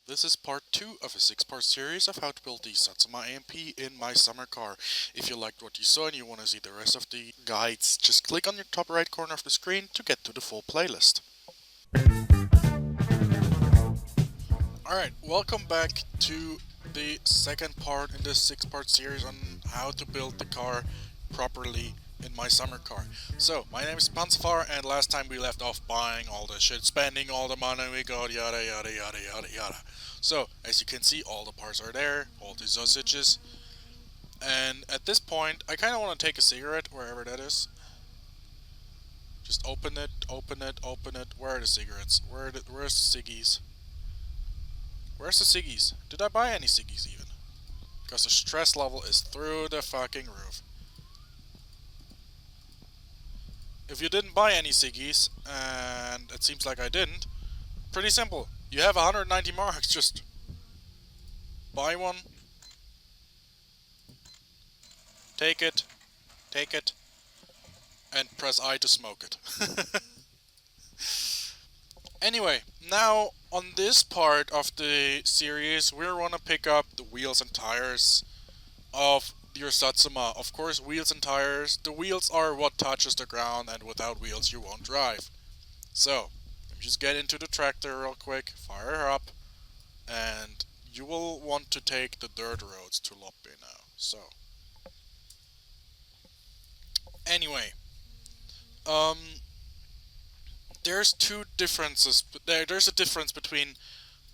This is part 2 of a 6-part series of how to build the Satsuma AMP in my summer car. If you liked what you saw and you want to see the rest of the guides, just click on your top right corner of the screen to get to the full playlist. Alright, welcome back to the second part in this 6-part series on how to build the car properly in my summer car. So, my name is Panzerfahrer, and last time we left off buying all the shit, spending all the money we got, yada yada yada yada yada. So, as you can see, all the parts are there, all the sausages, and at this point, I kind of want to take a cigarette, wherever that is. Just open it, open it, open it. Where are the cigarettes? Where's the ciggies? Where's the ciggies? Did I buy any ciggies even? Because the stress level is through the fucking roof. If you didn't buy any ciggies, and it seems like I didn't, pretty simple. You have 190 marks, just buy one, take it, and press I to smoke it. Anyway, now on this part of the series, we're gonna pick up the wheels and tires of your Satsuma. Of course, wheels and tires. The wheels are what touches the ground, and without wheels you won't drive. So, let me just get into the tractor real quick, fire her up, and you will want to take the dirt roads to Loppe now. So, anyway, um, there's two differences. There's a difference between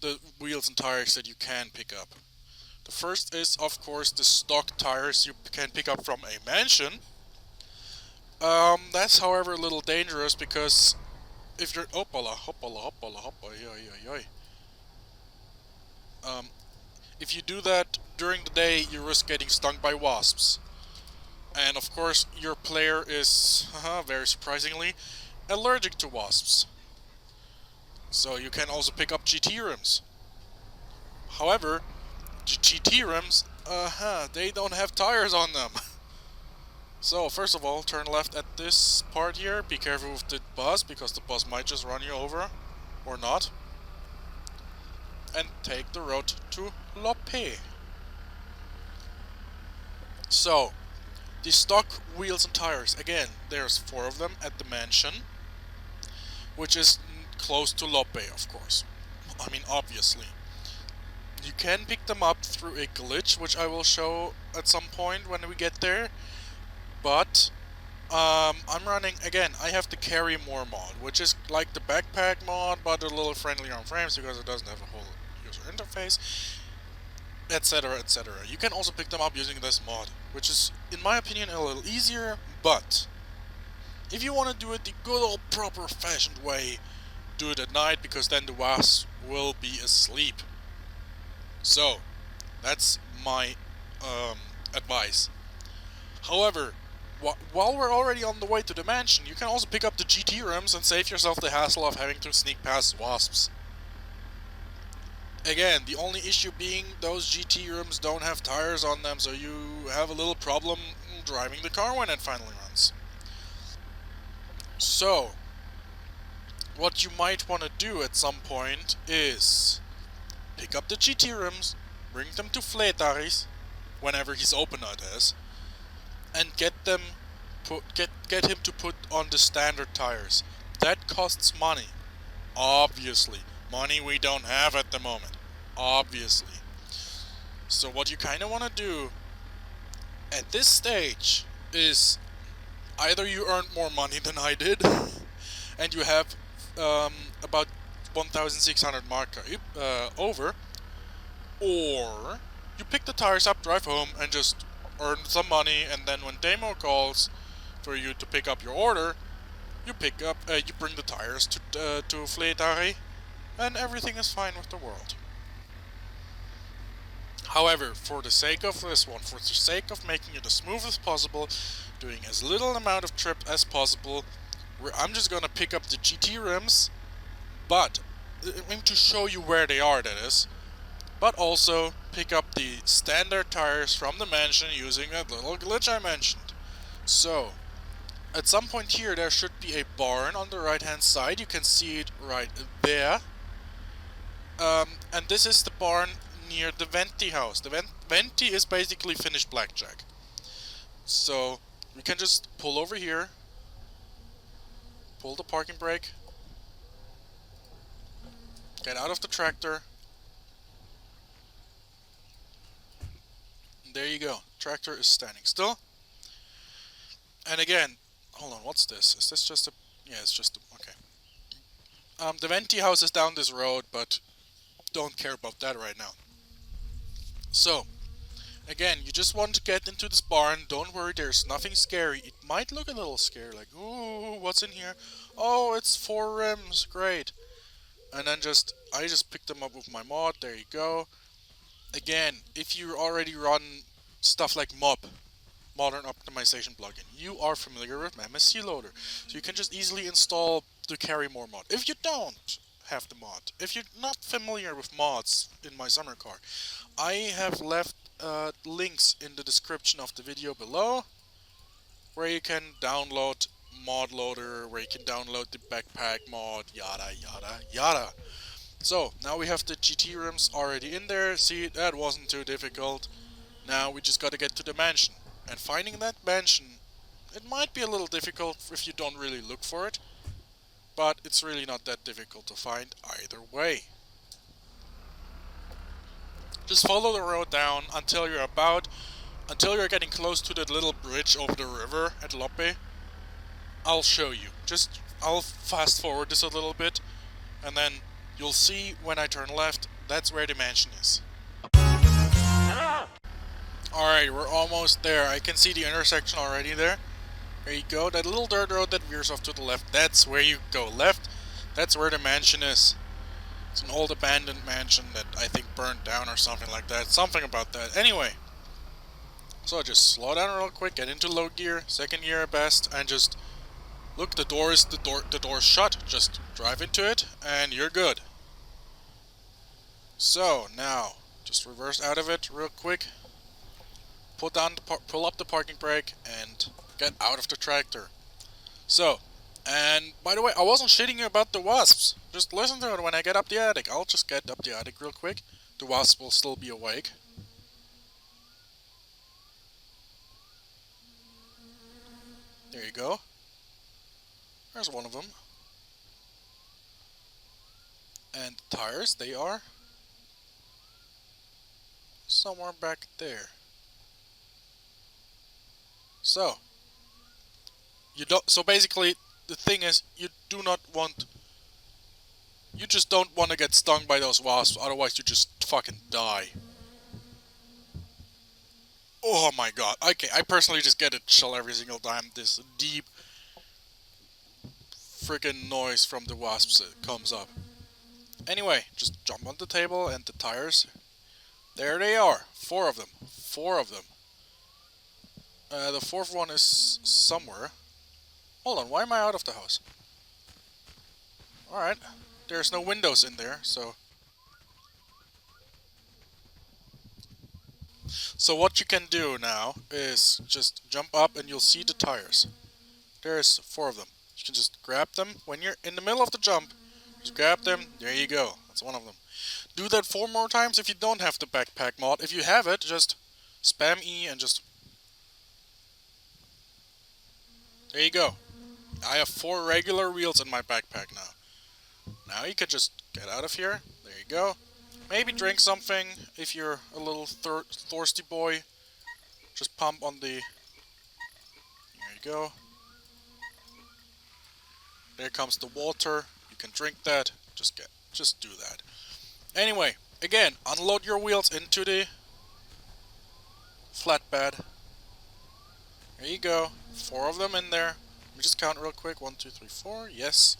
the wheels and tires that you can pick up. The first is, of course, the stock tires you can pick up from a mansion. That's, however, a little dangerous because if you're hoppala, hoppala, hoppala, hoppala, yoy, yoy, yoy. If you do that during the day, you risk getting stung by wasps. And of course, your player is, very surprisingly, allergic to wasps. So you can also pick up GT rims. However, GT rims, they don't have tires on them. So, first of all, turn left at this part here. Be careful with the bus, because the bus might just run you over. Or not. And take the road to Loppe. So, the stock wheels and tires. Again, there's 4 of them at the mansion, which is close to Loppe, of course. I mean, obviously. You can pick them up through a glitch, which I will show at some point when we get there. But, I'm running, again, I have the carry more mod, which is like the backpack mod, but a little friendlier on frames because it doesn't have a whole user interface, etc, etc. You can also pick them up using this mod, which is, in my opinion, a little easier, but if you want to do it the good old proper fashioned way, do it at night, because then the wasps will be asleep. So, that's my advice. However, while we're already on the way to the mansion, you can also pick up the GT rims and save yourself the hassle of having to sneak past wasps. Again, the only issue being those GT rims don't have tires on them, so you have a little problem driving the car when it finally runs. So, what you might want to do at some point is pick up the GT rims, bring them to Tyres, whenever he's open, that is, and get him to put on the standard tires. That costs money. Obviously. Money we don't have at the moment. Obviously. So what you kinda wanna do at this stage is either you earned more money than I did, and you have about 1,600 mark over, or you pick the tires up, drive home, and just earn some money, and then when Demo calls for you to pick up your order, you bring the tires to Fleetare, and everything is fine with the world. However, for the sake of this one, for the sake of making it as smooth as possible, doing as little amount of trip as possible, I'm just gonna pick up the GT rims, but to show you where they are, that is. But also pick up the standard tires from the mansion using that little glitch I mentioned. So, at some point here there should be a barn on the right hand side. You can see it right there. And this is the barn near the Venti house. The Venti is basically finished blackjack. So we can just pull over here, pull the parking brake, get out of the tractor. There you go. Tractor is standing still. And again, hold on, what's this? Is this just a... Yeah, it's just a... Okay. The Venti house is down this road, but don't care about that right now. So, again, you just want to get into this barn. Don't worry, there's nothing scary. It might look a little scary, like, ooh, what's in here? Oh, it's 4 rims, great. And then I just picked them up with my mod, there you go. Again, if you already run stuff like Modern Optimization plugin, you are familiar with MSC Loader. So you can just easily install the Carry More mod. If you don't have the mod, if you're not familiar with mods in my summer car, I have left links in the description of the video below where you can download mod loader, where you can download the backpack mod, yada yada yada. So now we have the GT rims already in there. See, that wasn't too difficult. Now we just gotta get to the mansion. And finding that mansion, it might be a little difficult if you don't really look for it, but it's really not that difficult to find either way. Just follow the road down until you're getting close to that little bridge over the river at Loppe. I'll show you. I'll fast forward this a little bit, and then you'll see when I turn left, that's where the mansion is. Alright, we're almost there. I can see the intersection already there. There you go. That little dirt road that veers off to the left, that's where you go left. That's where the mansion is. It's an old abandoned mansion that I think burned down or something like that. Something about that. Anyway. So just slow down real quick, get into low gear, second gear at best, and just look, the door's shut. Just drive into it and you're good. So now, just reverse out of it real quick. Pull up the parking brake and get out of the tractor. So, and by the way, I wasn't shitting you about the wasps. Just listen to it when I get up the attic. I'll just get up the attic real quick. The wasp will still be awake. There you go. There's one of them. And the tires, they are somewhere back there. So, so basically, the thing is, you just don't want to get stung by those wasps, otherwise you just fucking die. Oh my god, okay, I personally just get a chill every single time this deep freaking noise from the wasps comes up. Anyway, just jump on the table and the tires. There they are, 4 of them. 4 of them. The 4th one is somewhere. Hold on, why am I out of the house? Alright, there's no windows in there, so... So what you can do now is just jump up and you'll see the tires. There's 4 of them. You can just grab them when you're in the middle of the jump. Just grab them, there you go. That's one of them. Do that 4 more times if you don't have the backpack mod. If you have it, just spam E and just... There you go. I have 4 regular wheels in my backpack now. Now you can just get out of here. There you go. Maybe drink something if you're a little thirsty boy. Just pump on the... There you go. There comes the water. You can drink that. Just do that. Anyway, again, unload your wheels into the flatbed. There you go. 4 of them in there. Let me just count real quick. 1, 2, 3, 4. Yes.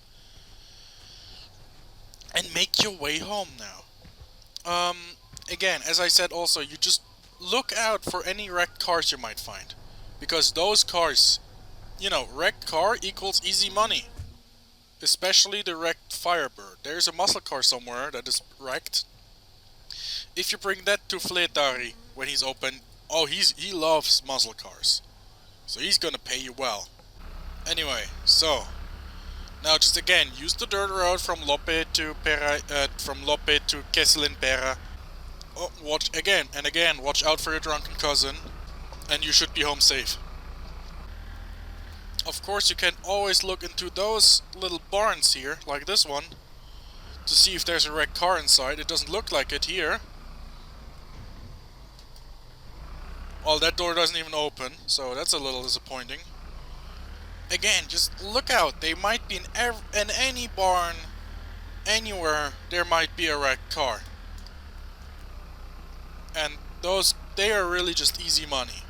And make your way home now. Again, as I said also, you just look out for any wrecked cars you might find. Because those cars, you know, wrecked car equals easy money. Especially the wrecked Firebird. There's a muscle car somewhere that is wrecked. If you bring that to Fletari when he's open, oh, he loves muscle cars. So he's gonna pay you well. Anyway, so Now, just again, use the dirt road from Lope to Kessel in Pera. Oh, watch again and again. Watch out for your drunken cousin, and you should be home safe. Of course, you can always look into those little barns here, like this one, to see if there's a wrecked car inside. It doesn't look like it here. Well, that door doesn't even open, so that's a little disappointing. Again, just look out. They might be in any barn, anywhere. There might be a wrecked car, and they are really just easy money.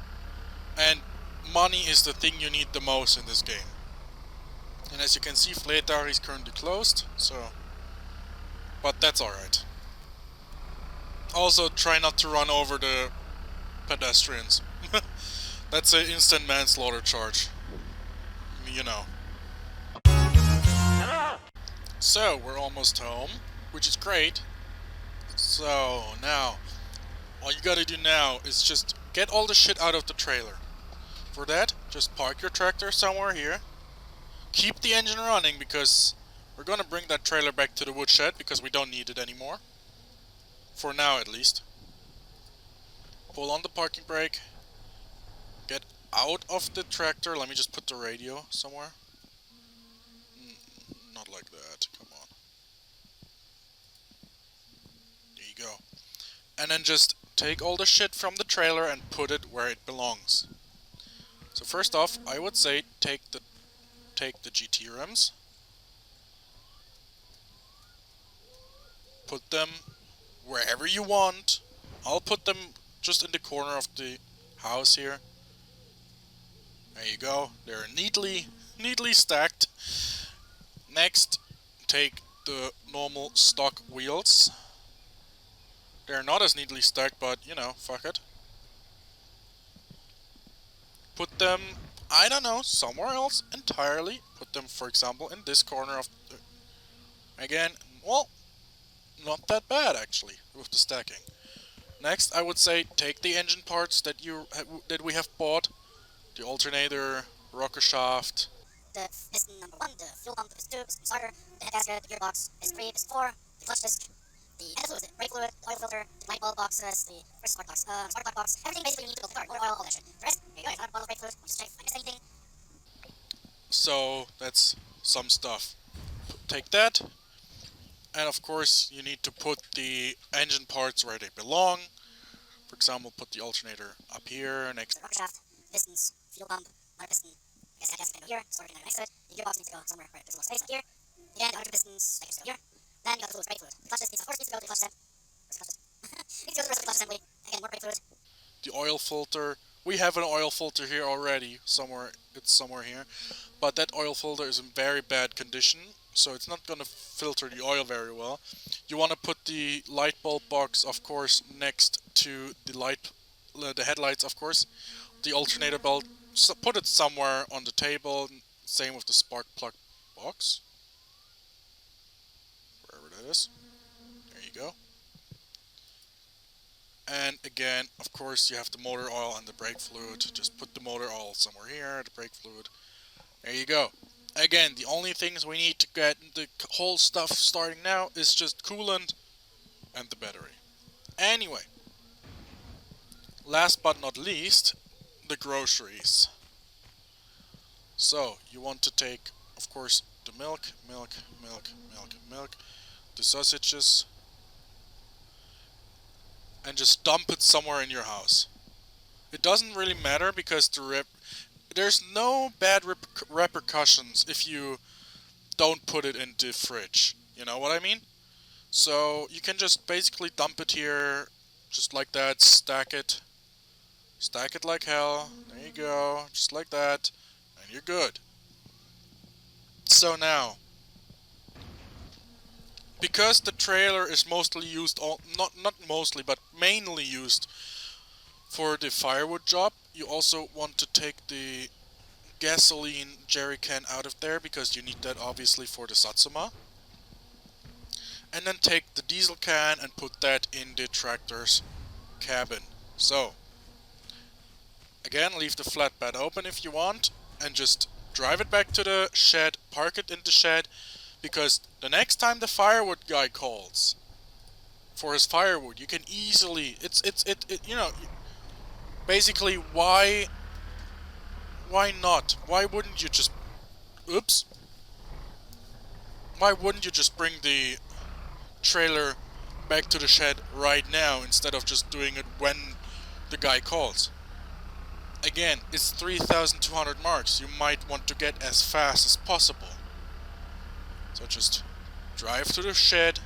And money is the thing you need the most in this game. And as you can see, Fletar is currently closed, so... But that's alright. Also, try not to run over the pedestrians. That's an instant manslaughter charge. You know. So, we're almost home, which is great. So, now, all you gotta do now is just get all the shit out of the trailer. For that, just park your tractor somewhere here. Keep the engine running because we're gonna bring that trailer back to the woodshed because we don't need it anymore. For now, at least. Pull on the parking brake. Get out of the tractor. Let me just put the radio somewhere. Not like that. Come on. There you go. And then just take all the shit from the trailer and put it where it belongs. So first off, I would say take the GT rims. Put them wherever you want. I'll put them just in the corner of the house here. There you go. They're neatly stacked. Next, take the normal stock wheels. They're not as neatly stacked, but you know, fuck it. Put them, I don't know, somewhere else entirely. Put them, for example, in this corner of the... Again, well, not that bad actually with the stacking. Next, I would say take the engine parts that we have bought, the alternator, rocker shaft. The piston number 1, the fuel pump, the piston 2, the piston starter, the head gasket, the gearbox, piston 3, piston 4, the clutch disc, the engine fluid, the brake fluid, the oil filter, the light bulb boxes, the spark plug box, everything basically you need to build the car, motor oil, all that shit. The rest, there you go, you have a bottle of brake fluid, just check if I missed anything. So that's some stuff. Take that, and of course you need to put the engine parts where they belong. For example, put the alternator up here next. The rocker shaft, pistons, fuel pump, another piston. I guess can go here, storage next to it. The gearbox needs to go somewhere where there's a little space up here. Again, the other pistons, I can just go here. Then you got the fluid, brake fluid. The clutch disc needs, of course, needs to go to the clutch stem. Where's the clutch disc? Needs to go to the rest of the clutch assembly. Again, more brake fluid. The oil filter. We have an oil filter here already. It's somewhere here. But that oil filter is in very bad condition, so it's not gonna filter the oil very well. You wanna put the light bulb box, of course, next to the headlights, of course. The alternator belt, so put it somewhere on the table. Same with the spark plug box. Wherever that is. There you go. And again, of course, you have the motor oil and the brake fluid. Just put the motor oil somewhere here, the brake fluid. There you go. Again, the only things we need to get the whole stuff starting now is just coolant and the battery. Anyway, last but not least, the groceries. So, you want to take, of course, the milk, the sausages, and just dump it somewhere in your house. It doesn't really matter because there's no bad repercussions if you don't put it in the fridge. You know what I mean? So you can just basically dump it here, just like that, stack it like hell. There you go, just like that, and you're good. So now, because the trailer is mostly used, not mostly, but mainly used for the firewood job, you also want to take the gasoline jerry can out of there because you need that obviously for the Satsuma. And then take the diesel can and put that in the tractor's cabin. So, again, leave the flatbed open if you want and just drive it back to the shed, park it in the shed, because the next time the firewood guy calls for his firewood, you can easily, you know, basically, why not? Why wouldn't you just, oops, why wouldn't you just bring the trailer back to the shed right now instead of just doing it when the guy calls? Again, it's 3,200 marks. You might want to get as fast as possible. So just drive to the shed.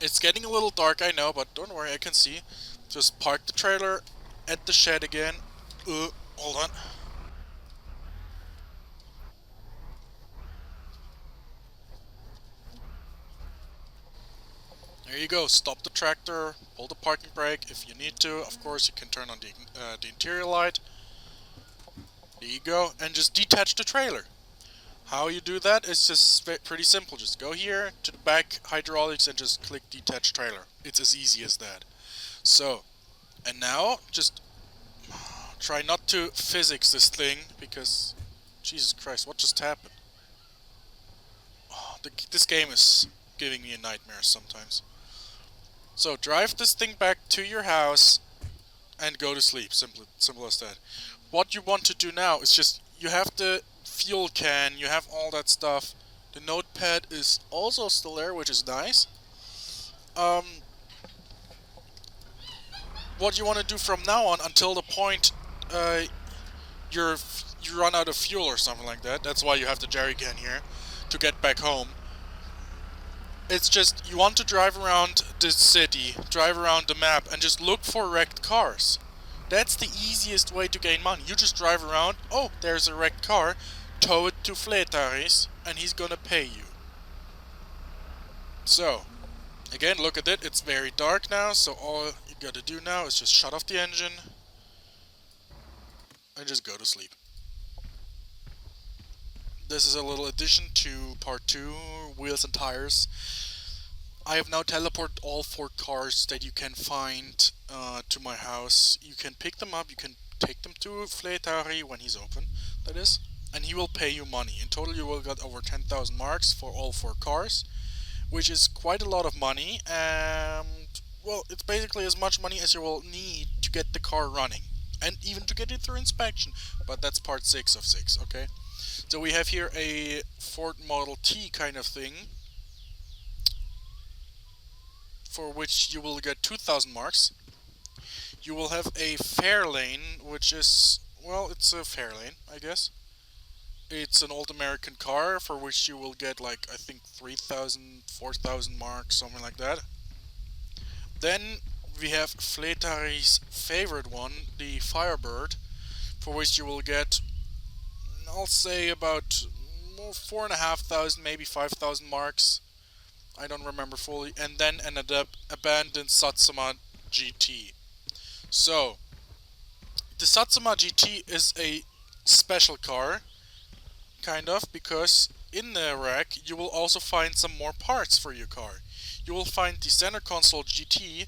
It's getting a little dark, I know, but don't worry, I can see. Just park the trailer at the shed again. Hold on. There you go. Stop the tractor, pull the parking brake if you need to. Of course, you can turn on the interior light. There you go, and just detach the trailer. How you do that is just pretty simple. Just go here to the back hydraulics and just click detach trailer. It's as easy as that. So, and now just try not to physics this thing because, Jesus Christ, what just happened? Oh, this game is giving me a nightmare sometimes. So drive this thing back to your house and go to sleep. Simple as that. What you want to do now is just, you have the fuel can, you have all that stuff. The notepad is also still there, which is nice. Um, what you want to do from now on until the point you run out of fuel or something like that. That's why you have the jerry can here to get back home. It's just, you want to drive around the city, drive around the map, and just look for wrecked cars. That's the easiest way to gain money. You just drive around, oh, there's a wrecked car, tow it to Tyres, and he's gonna pay you. So, again, look at it, it's very dark now, so all you gotta do now is just shut off the engine, and just go to sleep. This is a little addition to part 2, wheels and tires. I have now teleported all 4 cars that you can find to my house. You can pick them up, you can take them to Fleetari when he's open, that is, and he will pay you money. In total you will get over 10,000 marks for all 4 cars, which is quite a lot of money, and, well, it's basically as much money as you will need to get the car running, and even to get it through inspection, but that's part 6 of 6, okay? So we have here a Ford Model T kind of thing, for which you will get 2,000 marks. You will have a Fairlane, which is, well, it's a Fairlane, I guess. It's an old American car, for which you will get, like, I think 3,000, 4,000 marks, something like that. Then we have Fletari's favorite one, the Firebird, for which you will get, I'll say, about 4,500, maybe 5,000 marks. I don't remember fully. And then an abandoned Satsuma GT. So, the Satsuma GT is a special car, kind of, because in the rack you will also find some more parts for your car. You will find the center console GT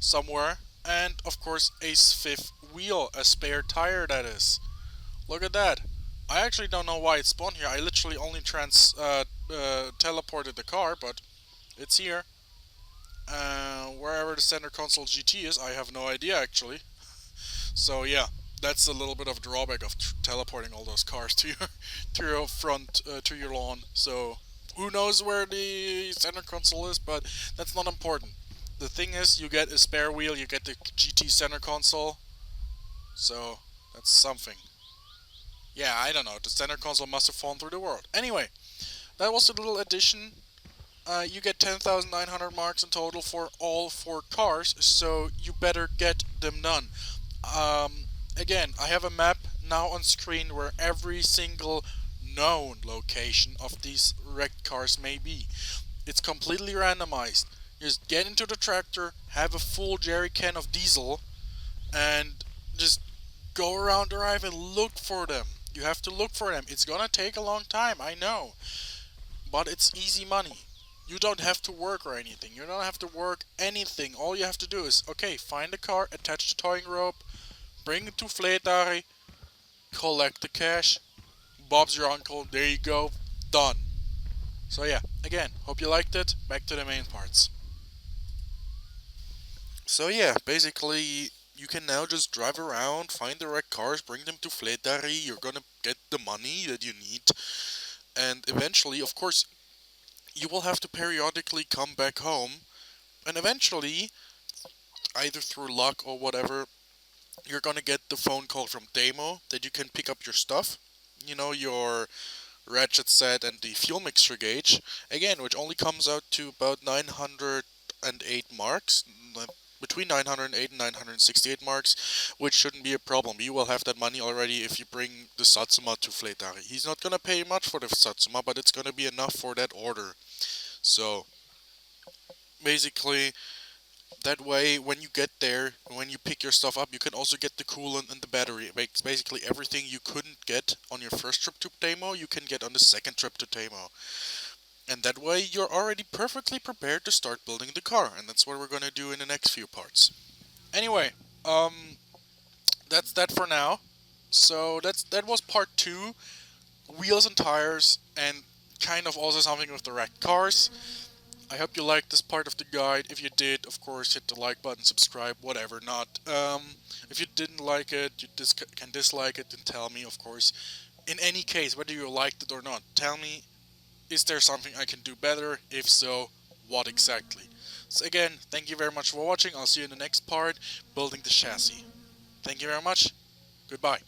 somewhere, and of course a fifth wheel, a spare tire, that is. Look at that. I actually don't know why it spawned here. I literally only teleported the car, but it's here. Wherever the center console GT is, I have no idea actually. So yeah, that's a little bit of a drawback of teleporting all those cars to your front, to your lawn. So who knows where the center console is, but that's not important. The thing is, you get a spare wheel, you get the GT center console, so that's something. Yeah, I don't know, the center console must have fallen through the world. Anyway, that was a little addition. You get 10,900 marks in total for all 4 cars, so you better get them done. Again, I have a map now on screen where every single known location of these wrecked cars may be. It's completely randomized. Just get into the tractor, have a full jerry can of diesel, and just go around the drive and look for them. You have to look for them. It's gonna take a long time, I know, but it's easy money. You don't have to work or anything. You don't have to work anything. All you have to do is, okay, find a car, attach the towing rope, bring it to Fleetari, collect the cash. Bob's your uncle. There you go. Done. So yeah, again, hope you liked it. Back to the main parts. So yeah, basically you can now just drive around, find the right cars, bring them to Fleetari. You're gonna get the money that you need, and eventually, of course, you will have to periodically come back home. And eventually, either through luck or whatever, you're gonna get the phone call from Demo that you can pick up your stuff. You know, your ratchet set and the fuel mixture gauge. Again, which only comes out to about 908 marks. Between 908 and 968 marks, which shouldn't be a problem. You will have that money already if you bring the Satsuma to Fleetari. He's not gonna pay much for the Satsuma, but it's gonna be enough for that order. So, basically, that way, when you get there, when you pick your stuff up, you can also get the coolant and the battery. Basically, everything you couldn't get on your first trip to Tamo, you can get on the second trip to Tamo. And that way, you're already perfectly prepared to start building the car, and that's what we're gonna do in the next few parts. Anyway, that's that for now. So that was part two, wheels and tires, and kind of also something with the wrecked cars. I hope you liked this part of the guide. If you did, of course, hit the like button, subscribe, whatever not. If you didn't like it, you can dislike it, then tell me, of course. In any case, whether you liked it or not, tell me, is there something I can do better? If so, what exactly? So again, thank you very much for watching. I'll see you in the next part, building the chassis. Thank you very much. Goodbye.